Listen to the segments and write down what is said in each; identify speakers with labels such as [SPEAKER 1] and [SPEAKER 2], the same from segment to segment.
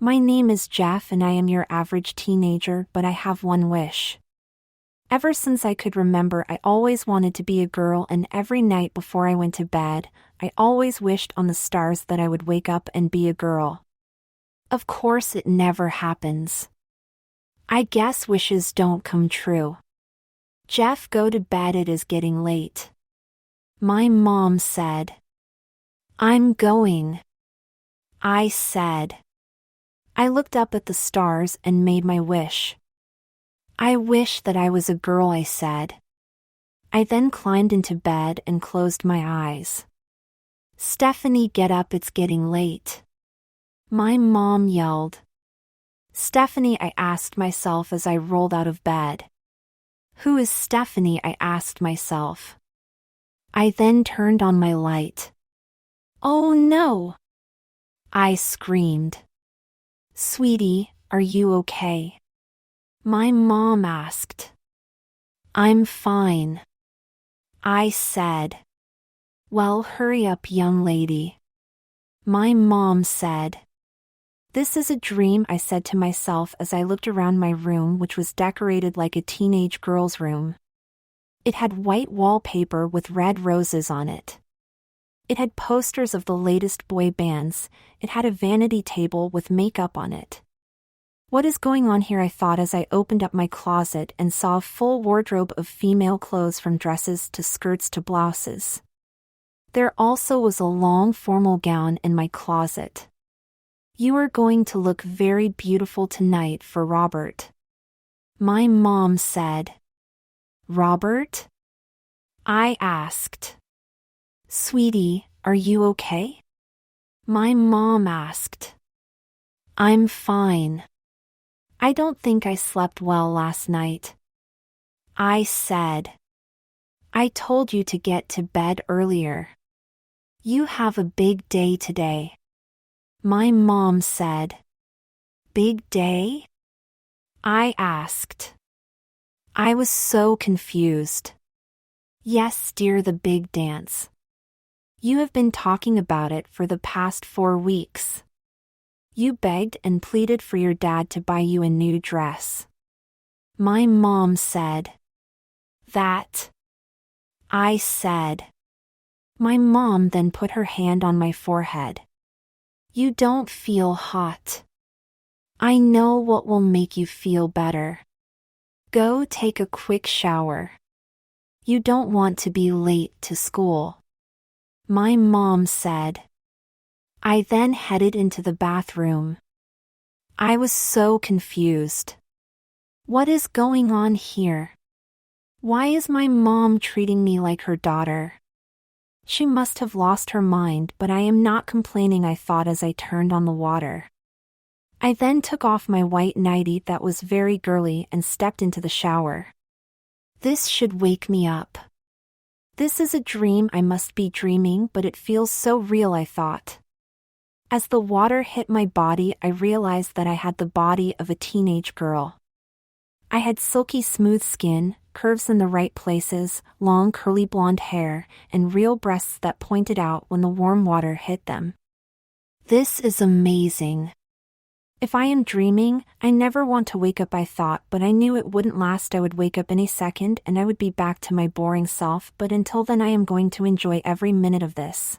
[SPEAKER 1] My name is Jeff and I am your average teenager, but I have one wish. Ever since I could remember, I always wanted to be a girl, and every night before I went to bed, I always wished on the stars that I would wake up and be a girl. Of course, it never happens. I guess wishes don't come true. Jeff, go to bed, it is getting late. My mom said. I'm going. I said. I looked up at the stars and made my wish. I wish that I was a girl, I said. I then climbed into bed and closed my eyes. Stephanie, get up, it's getting late. My mom yelled. Stephanie, I asked myself as I rolled out of bed. Who is Stephanie? I asked myself. I then turned on my light. Oh no! I screamed. Sweetie, are you okay? My mom asked. I'm fine. I said. Well, hurry up, young lady. My mom said. This is a dream, I said to myself as I looked around my room, which was decorated like a teenage girl's room. It had white wallpaper with red roses on it. It had posters of the latest boy bands. It had a vanity table with makeup on it. What is going on here, I thought as I opened up my closet and saw a full wardrobe of female clothes from dresses to skirts to blouses. There also was a long formal gown in my closet. You are going to look very beautiful tonight for Robert. My mom said. Robert? I asked. Sweetie, are you okay? My mom asked. I'm fine. I don't think I slept well last night. I said. I told you to get to bed earlier. You have a big day today. My mom said. Big day? I asked. I was so confused. Yes, dear, the big dance. You have been talking about it for the past 4 weeks. You begged and pleaded for your dad to buy you a new dress. My mom said. That. I said. My mom then put her hand on my forehead. You don't feel hot. I know what will make you feel better. Go take a quick shower. You don't want to be late to school. My mom said. I then headed into the bathroom. I was so confused. What is going on here? Why is my mom treating me like her daughter? She must have lost her mind, but I am not complaining, I thought as I turned on the water. I then took off my white nightie that was very girly and stepped into the shower. This should wake me up. This is a dream, I must be dreaming, but it feels so real, I thought. As the water hit my body, I realized that I had the body of a teenage girl. I had silky smooth skin, curves in the right places, long curly blonde hair, and real breasts that pointed out when the warm water hit them. This is amazing. If I am dreaming, I never want to wake up, I thought, but I knew it wouldn't last. I would wake up any second and I would be back to my boring self, but until then I am going to enjoy every minute of this.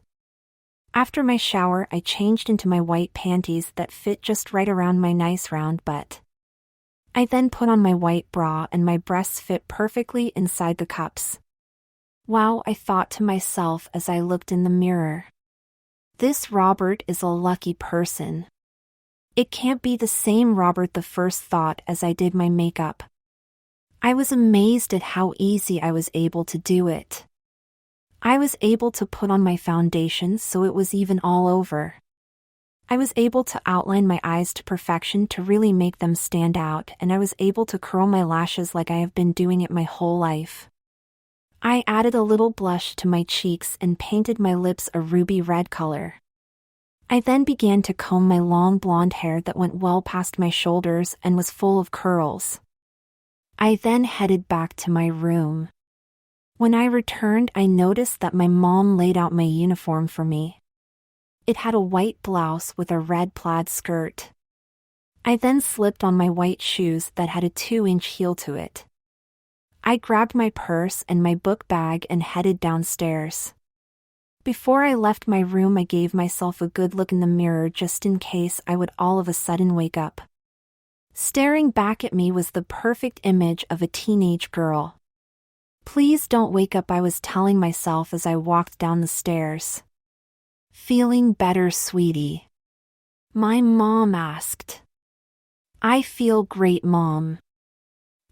[SPEAKER 1] After my shower, I changed into my white panties that fit just right around my nice round butt. I then put on my white bra and my breasts fit perfectly inside the cups. Wow, I thought to myself as I looked in the mirror. This Robert is a lucky person. It can't be the same Robert, the first thought as I did my makeup. I was amazed at how easy I was able to do it. I was able to put on my foundation so it was even all over. I was able to outline my eyes to perfection to really make them stand out, and I was able to curl my lashes like I have been doing it my whole life. I added a little blush to my cheeks and painted my lips a ruby red color. I then began to comb my long blonde hair that went well past my shoulders and was full of curls. I then headed back to my room. When I returned, I noticed that my mom laid out my uniform for me. It had a white blouse with a red plaid skirt. I then slipped on my white shoes that had a 2-inch heel to it. I grabbed my purse and my book bag and headed downstairs. Before I left my room, I gave myself a good look in the mirror just in case I would all of a sudden wake up. Staring back at me was the perfect image of a teenage girl. "Please don't wake up," I was telling myself as I walked down the stairs. "Feeling better, sweetie?" my mom asked. "I feel great, Mom,"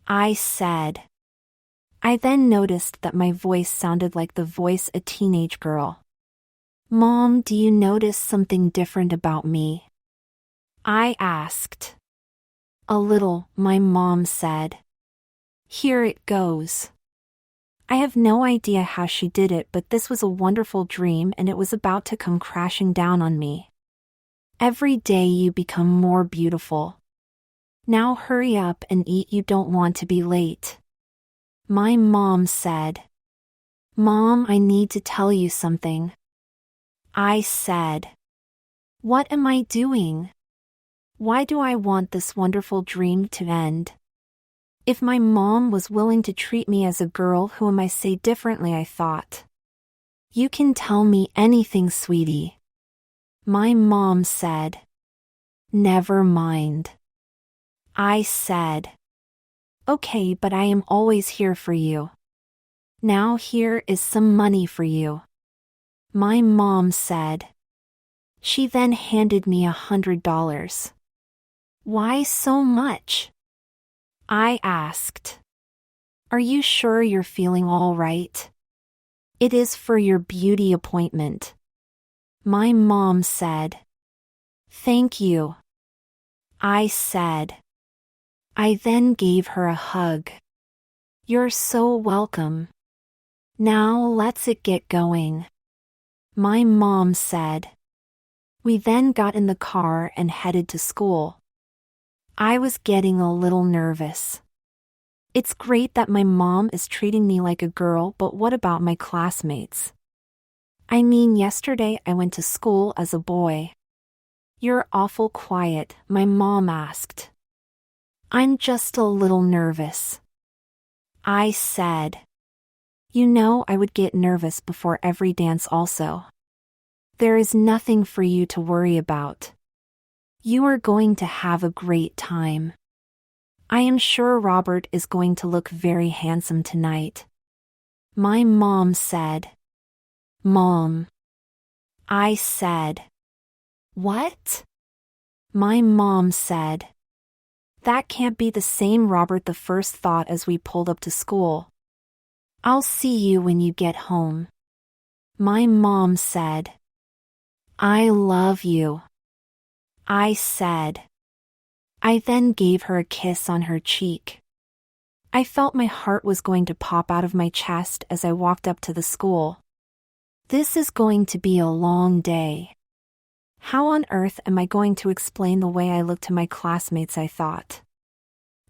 [SPEAKER 1] I said. I then noticed that my voice sounded like the voice a teenage girl. "Mom, do you notice something different about me?" I asked. "A little," my mom said. "Here it goes." I have no idea how she did it, but this was a wonderful dream and it was about to come crashing down on me. "Every day you become more beautiful. Now hurry up and eat, you don't want to be late," my mom said. "Mom, I need to tell you something," I said. "What am I doing? Why do I want this wonderful dream to end? If my mom was willing to treat me as a girl, who am I say differently?" I thought. "You can tell me anything, sweetie," my mom said. "Never mind," I said. "Okay, but I am always here for you. Now here is some money for you," my mom said. She then handed me $100. "Why so much?" I asked. "Are you sure you're feeling all right?" "It is for your beauty appointment," my mom said. "Thank you," I said. I then gave her a hug. "You're so welcome. Now let's get going," my mom said. We then got in the car and headed to school. I was getting a little nervous. It's great that my mom is treating me like a girl, but what about my classmates? I mean, yesterday I went to school as a boy. "You're awful quiet," my mom asked. "I'm just a little nervous," I said. You know, I would get nervous before every dance also. "There is nothing for you to worry about. You are going to have a great time. I am sure Robert is going to look very handsome tonight," my mom said. "Mom," I said. "What?" my mom said. "That can't be the same Robert," the first thought as we pulled up to school. "I'll see you when you get home," my mom said. "I love you," I said. I then gave her a kiss on her cheek. I felt my heart was going to pop out of my chest as I walked up to the school. This is going to be a long day. How on earth am I going to explain the way I look to my classmates, I thought.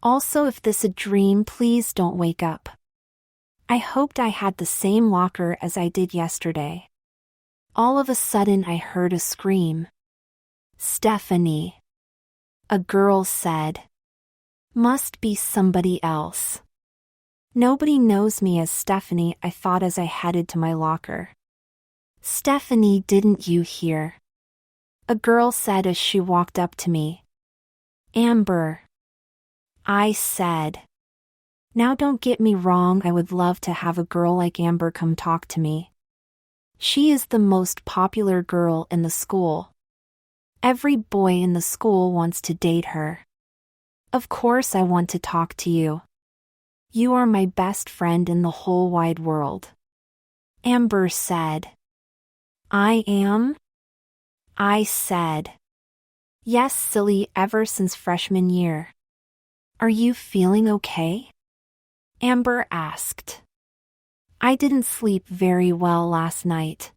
[SPEAKER 1] Also, if this a dream, please don't wake up. I hoped I had the same locker as I did yesterday. All of a sudden I heard a scream. "Stephanie," a girl said. "Must be somebody else. Nobody knows me as Stephanie," I thought as I headed to my locker. "Stephanie, didn't you hear?" a girl said as she walked up to me. "Amber," I said. Now don't get me wrong, I would love to have a girl like Amber come talk to me. She is the most popular girl in the school. Every boy in the school wants to date her. Of course I want to talk to you. You are my best friend in the whole wide world," Amber said. "I am?" I said. "Yes, silly, ever since freshman year." "Are you feeling okay?" Amber asked. "I didn't sleep very well last night,"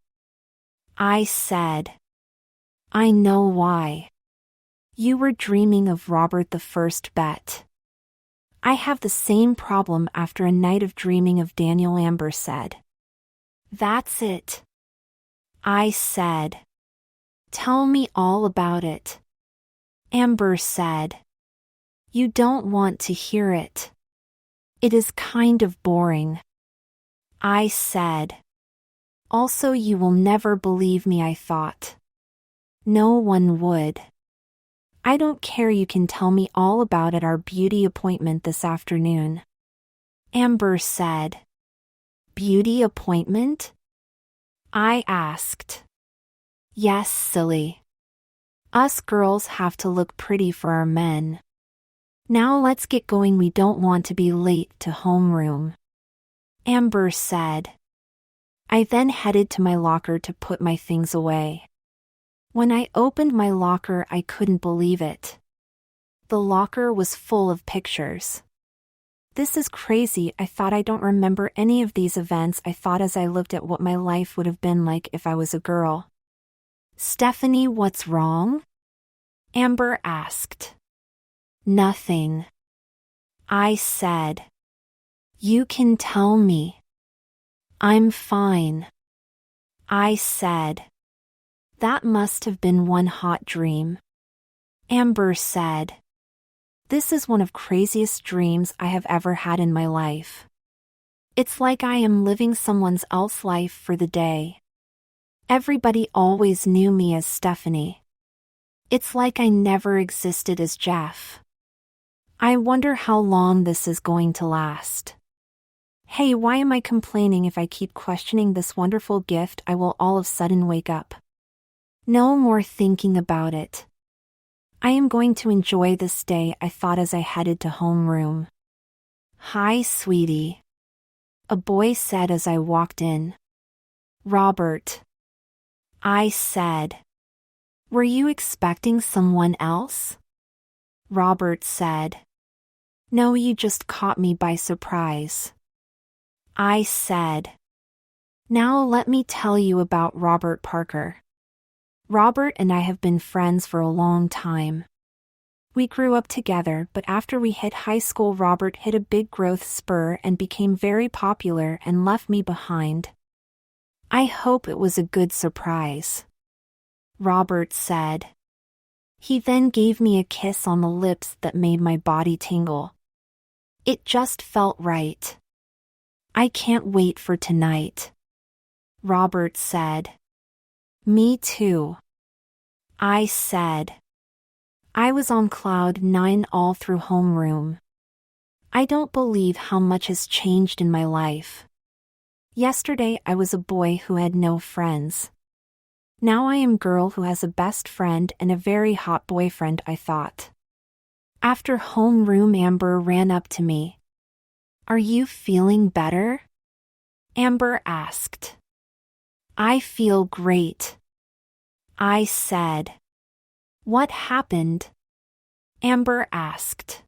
[SPEAKER 1] I said. "I know why. You were dreaming of Robert the first bet." "I have the same problem after a night of dreaming of Daniel," Amber said. "That's it," I said. "Tell me all about it." Amber said. You don't want to hear it. It is kind of boring. I said. Also, you will never believe me, I thought. No one would. I don't care, you can tell me all about it, our beauty appointment this afternoon. Amber said. Beauty appointment? I asked. Yes, silly. Us girls have to look pretty for our men. Now let's get going, we don't want to be late to homeroom. Amber said. I then headed to my locker to put my things away. When I opened my locker, I couldn't believe it. The locker was full of pictures. This is crazy, I thought. I don't remember any of these events, I thought as I looked at what my life would have been like if I was a girl. Stephanie, what's wrong? Amber asked. Nothing. I said. You can tell me. I'm fine. I said. That must have been one hot dream. Amber said. This is one of craziest dreams I have ever had in my life. It's like I am living someone else's life for the day. Everybody always knew me as Stephanie. It's like I never existed as Jeff. I wonder how long this is going to last. Hey, why am I complaining? If I keep questioning this wonderful gift, I will all of a sudden wake up. No more thinking about it. I am going to enjoy this day, I thought as I headed to homeroom. Hi, sweetie. A boy said as I walked in. Robert. I said. Were you expecting someone else? Robert said. No, you just caught me by surprise. I said. Now let me tell you about Robert Parker. Robert and I have been friends for a long time. We grew up together, but after we hit high school, Robert hit a big growth spur and became very popular and left me behind. I hope it was a good surprise. Robert said. He then gave me a kiss on the lips that made my body tingle. It just felt right. I can't wait for tonight. Robert said. Me too. I said. I was on cloud 9 all through homeroom. I don't believe how much has changed in my life. Yesterday I was a boy who had no friends. Now I am a girl who has a best friend and a very hot boyfriend, I thought. After homeroom, Amber ran up to me. Are you feeling better? Amber asked. I feel great. I said. What happened? Amber asked.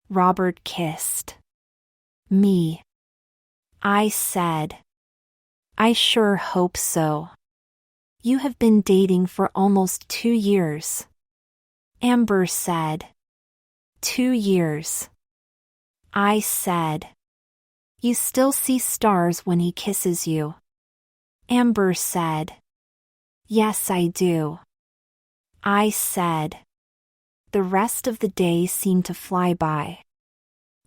[SPEAKER 1] Robert kissed me. I said. I sure hope so. You have been dating for almost 2 years. Amber said. 2 years. I said. You still see stars when he kisses you. Amber said. Yes, I do. I said. The rest of the day seemed to fly by.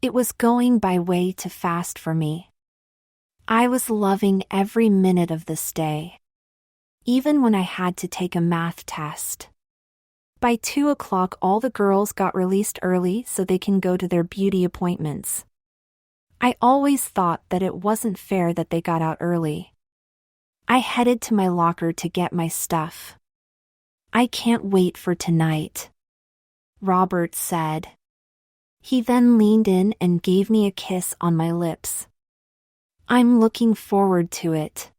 [SPEAKER 1] It was going by way too fast for me. I was loving every minute of this day. Even when I had to take a math test. By 2 o'clock all the girls got released early so they can go to their beauty appointments. I always thought that it wasn't fair that they got out early. I headed to my locker to get my stuff. I can't wait for tonight. Robert said. He then leaned in and gave me a kiss on my lips. I'm looking forward to it.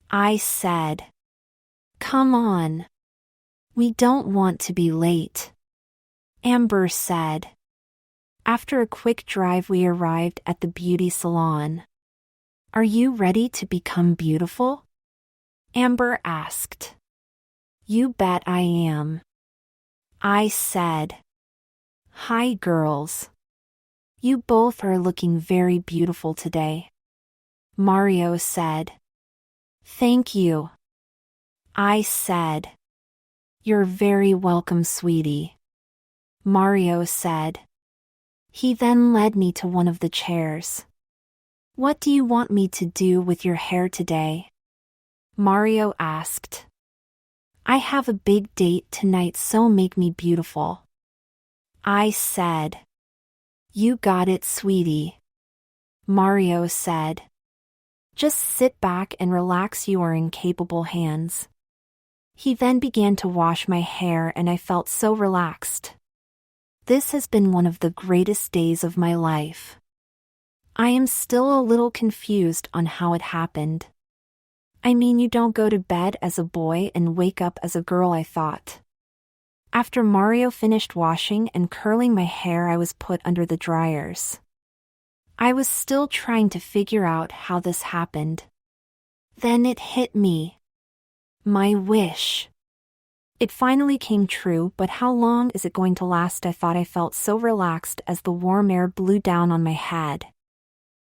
[SPEAKER 1] I said. Come on. We don't want to be late. Amber said. After a quick drive we arrived at the beauty salon. Are you ready to become beautiful? Amber asked. You bet I am. I said. Hi girls. You both are looking very beautiful today. Mario said. Thank you. I said. You're very welcome, sweetie, Mario said. He then led me to one of the chairs. What do you want me to do with your hair today? Mario asked. I have a big date tonight, so make me beautiful, I said. You got it, sweetie, Mario said. Just sit back and relax, you are in capable hands. He then began to wash my hair and I felt so relaxed. This has been one of the greatest days of my life. I am still a little confused on how it happened. I mean, you don't go to bed as a boy and wake up as a girl, I thought. After Mario finished washing and curling my hair, I was put under the dryers. I was still trying to figure out how this happened. Then it hit me. My wish. It finally came true, but how long is it going to last? I thought. I felt so relaxed as the warm air blew down on my head.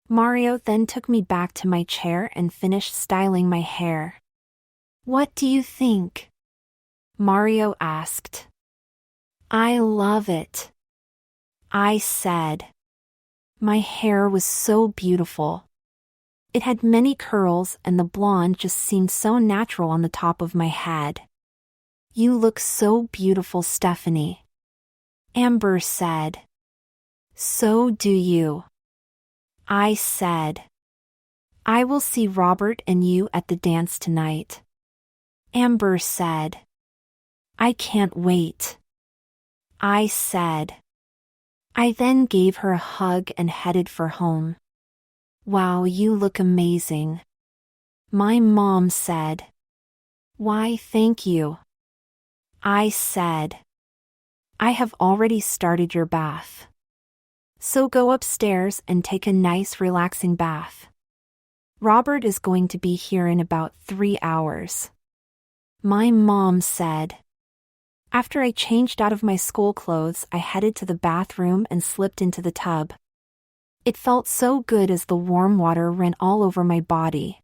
[SPEAKER 1] Mario then took me back to my chair and finished styling my hair. What do you think? Mario asked. I love it, I said. My hair was so beautiful. It had many curls and the blonde just seemed so natural on the top of my head. You look so beautiful, Stephanie, Amber said. So do you, I said. I will see Robert and you at the dance tonight, Amber said. I can't wait, I said. I then gave her a hug and headed for home. Wow, you look amazing, my mom said. Why, thank you, I said. I have already started your bath. So go upstairs and take a nice relaxing bath. Robert is going to be here in about 3 hours, my mom said. After I changed out of my school clothes, I headed to the bathroom and slipped into the tub. It felt so good as the warm water ran all over my body.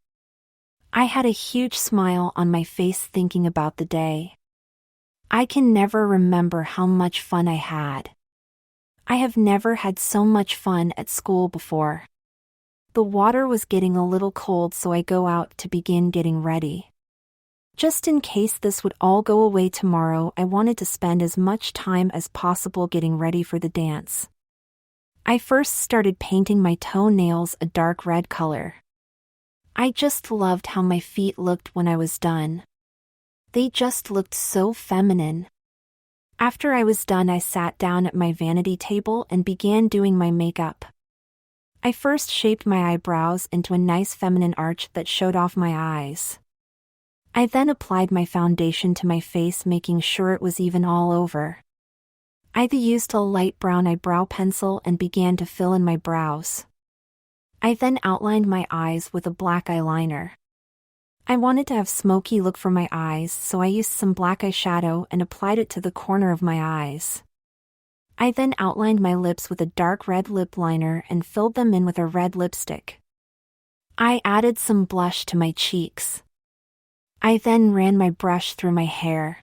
[SPEAKER 1] I had a huge smile on my face thinking about the day. I can never remember how much fun I had. I have never had so much fun at school before. The water was getting a little cold, so I go out to begin getting ready. Just in case this would all go away tomorrow, I wanted to spend as much time as possible getting ready for the dance. I first started painting my toenails a dark red color. I just loved how my feet looked when I was done. They just looked so feminine. After I was done, I sat down at my vanity table and began doing my makeup. I first shaped my eyebrows into a nice feminine arch that showed off my eyes. I then applied my foundation to my face, making sure it was even all over. I used a light brown eyebrow pencil and began to fill in my brows. I then outlined my eyes with a black eyeliner. I wanted to have smoky look for my eyes, so I used some black eyeshadow and applied it to the corner of my eyes. I then outlined my lips with a dark red lip liner and filled them in with a red lipstick. I added some blush to my cheeks. I then ran my brush through my hair.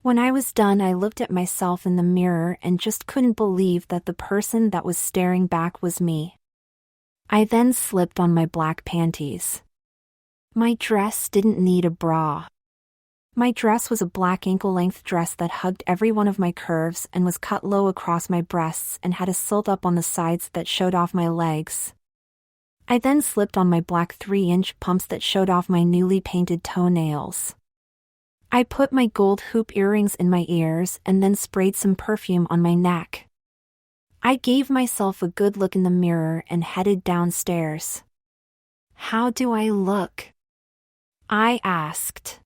[SPEAKER 1] When I was done, I looked at myself in the mirror and just couldn't believe that the person that was staring back was me. I then slipped on my black panties. My dress didn't need a bra. My dress was a black ankle-length dress that hugged every one of my curves and was cut low across my breasts and had a slit up on the sides that showed off my legs. I then slipped on my black 3-inch pumps that showed off my newly painted toenails. I put my gold hoop earrings in my ears and then sprayed some perfume on my neck. I gave myself a good look in the mirror and headed downstairs. How do I look? I asked.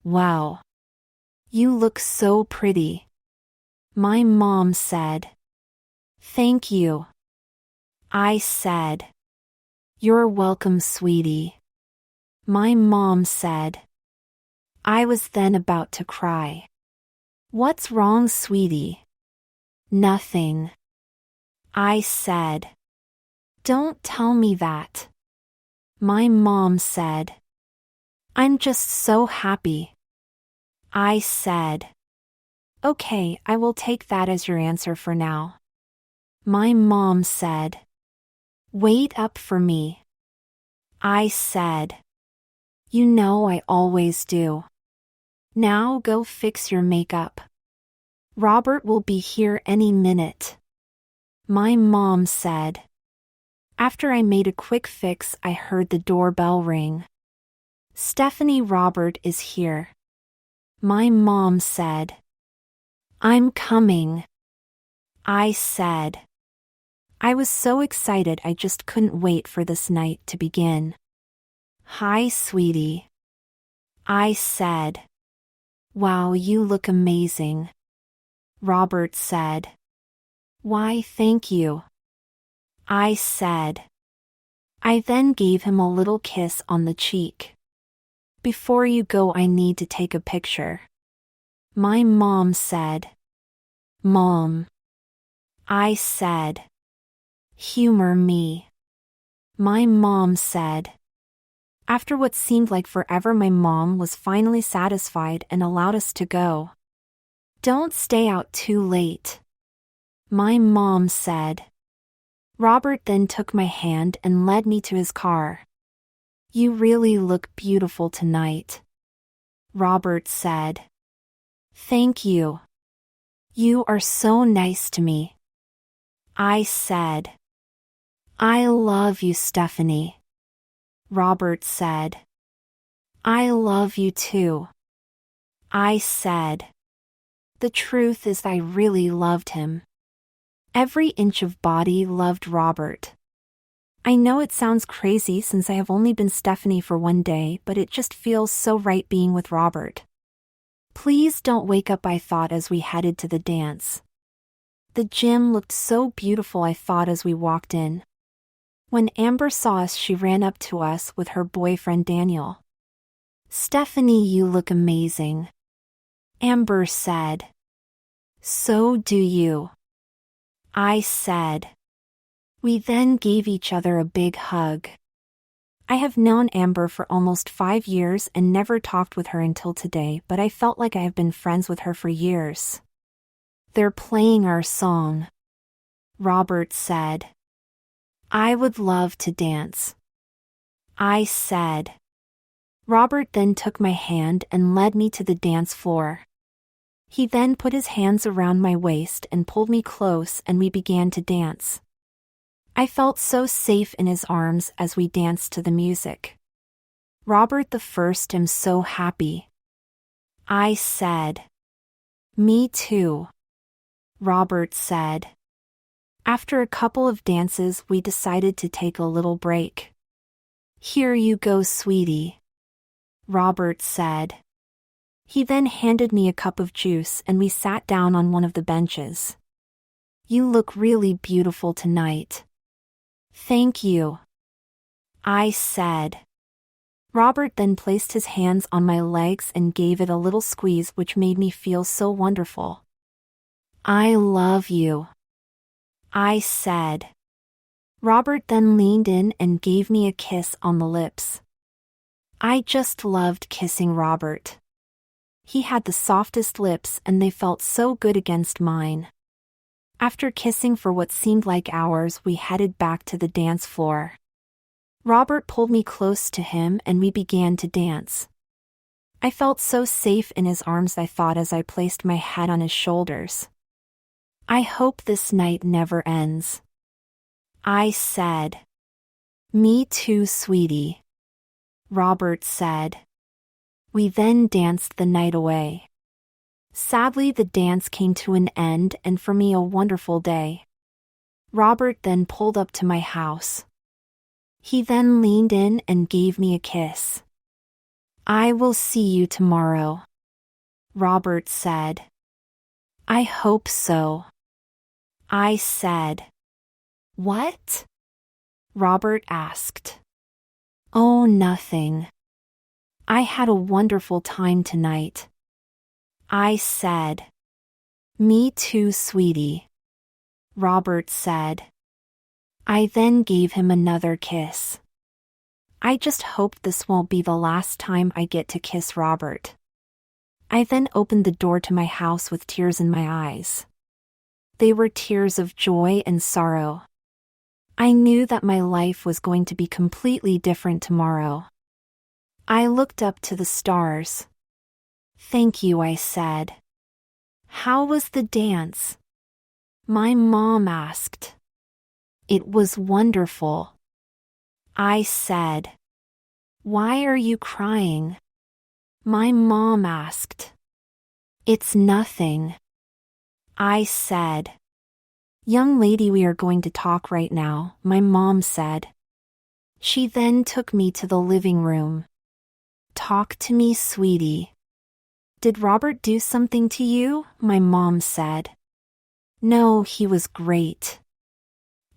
[SPEAKER 1] Wow. You look so pretty, my mom said. Thank you, I said. You're welcome, sweetie, my mom said. I was then about to cry. What's wrong, sweetie? Nothing, I said. Don't tell me that, my mom said. I'm just so happy, I said. Okay, I will take that as your answer for now. My mom said. Wait up for me. I said. You know I always do. Now go fix your makeup. Robert will be here any minute. My mom said. After I made a quick fix, I heard the doorbell ring. Stephanie, Robert is here. My mom said. I'm coming. I said. I was so excited I just couldn't wait for this night to begin. Hi, sweetie. I said. Wow, you look amazing. Robert said. Why, thank you. I said. I then gave him a little kiss on the cheek. Before you go, I need to take a picture. My mom said. Mom. I said. Humor me. My mom said. After what seemed like forever, my mom was finally satisfied and allowed us to go. Don't stay out too late. My mom said. Robert then took my hand and led me to his car. You really look beautiful tonight. Robert said. Thank you. You are so nice to me. I said. I love you, Stephanie. Robert said. I love you too. I said. The truth is I really loved him. Every inch of body loved Robert. I know it sounds crazy since I have only been Stephanie for one day, but it just feels so right being with Robert. Please don't wake up, I thought as we headed to the dance. The gym looked so beautiful, I thought as we walked in. When Amber saw us, she ran up to us with her boyfriend Daniel. Stephanie, you look amazing. Amber said. So do you. I said. We then gave each other a big hug. I have known Amber for almost 5 years and never talked with her until today, but I felt like I have been friends with her for years. They're playing our song. Robert said. I would love to dance. I said. Robert then took my hand and led me to the dance floor. He then put his hands around my waist and pulled me close, and we began to dance. I felt so safe in his arms as we danced to the music. Robert the first, I'm so happy. I said. Me too. Robert said. After a couple of dances, we decided to take a little break. Here you go, sweetie. Robert said. He then handed me a cup of juice and we sat down on one of the benches. You look really beautiful tonight. Thank you. I said. Robert then placed his hands on my legs and gave it a little squeeze, which made me feel so wonderful. I love you. I said. Robert then leaned in and gave me a kiss on the lips. I just loved kissing Robert. He had the softest lips and they felt so good against mine. After kissing for what seemed like hours, we headed back to the dance floor. Robert pulled me close to him and we began to dance. I felt so safe in his arms, I thought as I placed my head on his shoulders. I hope this night never ends. I said. Me too, sweetie. Robert said. We then danced the night away. Sadly, the dance came to an end, and for me a wonderful day. Robert then pulled up to my house. He then leaned in and gave me a kiss. I will see you tomorrow. Robert said. I hope so. I said. What? Robert asked. Oh, nothing. I had a wonderful time tonight. I said. Me too, sweetie. Robert said. I then gave him another kiss. I just hope this won't be the last time I get to kiss Robert. I then opened the door to my house with tears in my eyes. They were tears of joy and sorrow. I knew that my life was going to be completely different tomorrow. I looked up to the stars. "Thank you," I said. "How was the dance?" My mom asked. "It was wonderful." I said. "Why are you crying?" My mom asked. "It's nothing." I said. "Young lady, we are going to talk right now," my mom said. She then took me to the living room. "Talk to me, sweetie." "Did Robert do something to you?" my mom said. "No, he was great."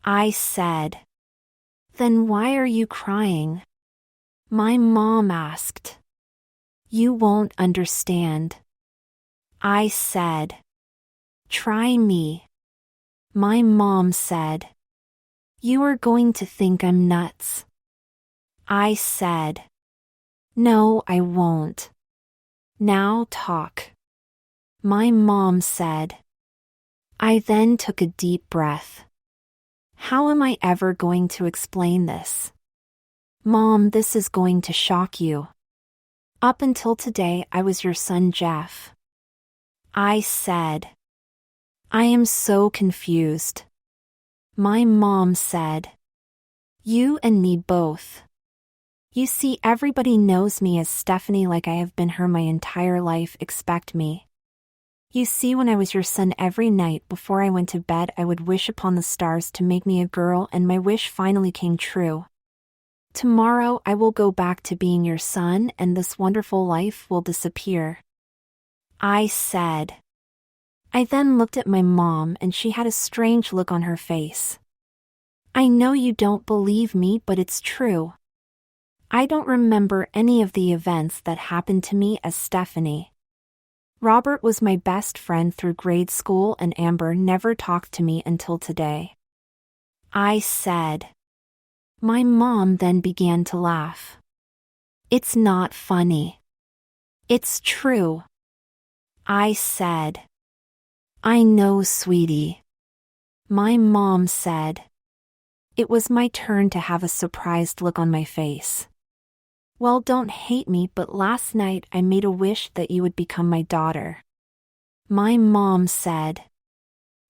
[SPEAKER 1] I said. "Then why are you crying?" My mom asked. "You won't understand." I said. "Try me." My mom said. "You are going to think I'm nuts." I said. "No, I won't." "Now talk." My mom said. I then took a deep breath. How am I ever going to explain this? Mom, this is going to shock you. Up until today, I was your son Jeff. I said. I am so confused. My mom said. You and me both. You see, everybody knows me as Stephanie like I have been her my entire life. Expect me. You see, when I was your son, every night before I went to bed, I would wish upon the stars to make me a girl, and my wish finally came true. Tomorrow I will go back to being your son, and this wonderful life will disappear. I said. I then looked at my mom, and she had a strange look on her face. I know you don't believe me, but it's true. I don't remember any of the events that happened to me as Stephanie. Robert was my best friend through grade school, and Amber never talked to me until today. I said. My mom then began to laugh. It's not funny. It's true. I said. I know, sweetie. My mom said. It was my turn to have a surprised look on my face. Well, don't hate me, but last night I made a wish that you would become my daughter. My mom said.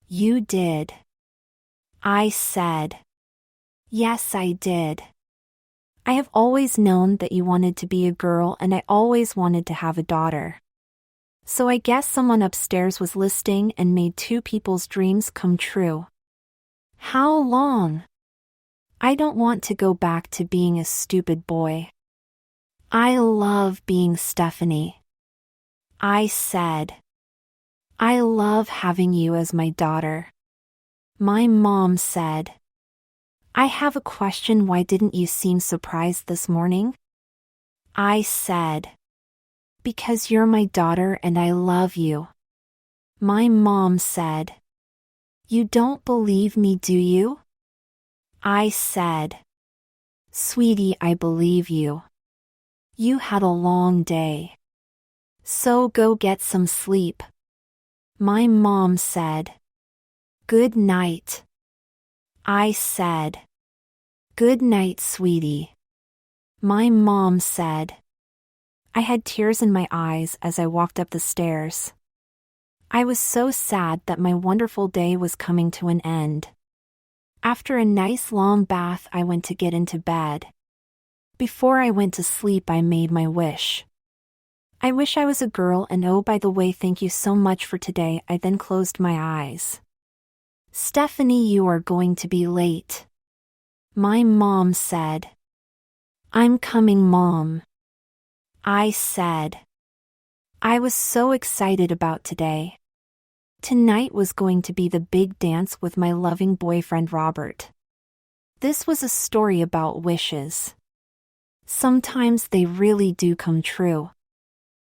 [SPEAKER 1] You did. I said. Yes, I did. I have always known that you wanted to be a girl, and I always wanted to have a daughter. So I guess someone upstairs was listening and made two people's dreams come true. How long? I don't want to go back to being a stupid boy. I love being Stephanie. I said. I love having you as my daughter. My mom said. I have a question. Why didn't you seem surprised this morning? I said. Because you're my daughter and I love you. My mom said. You don't believe me, do you? I said. Sweetie, I believe you. You had a long day. So go get some sleep. My mom said. Good night. I said. Good night, sweetie. My mom said. I had tears in my eyes as I walked up the stairs. I was so sad that my wonderful day was coming to an end. After a nice long bath, I went to get into bed. Before I went to sleep, I made my wish. I wish I was a girl, and oh, by the way, thank you so much for today. I then closed my eyes. Stephanie, you are going to be late. My mom said. I'm coming, Mom. I said. I was so excited about today. Tonight was going to be the big dance with my loving boyfriend Robert. This was a story about wishes. Sometimes they really do come true.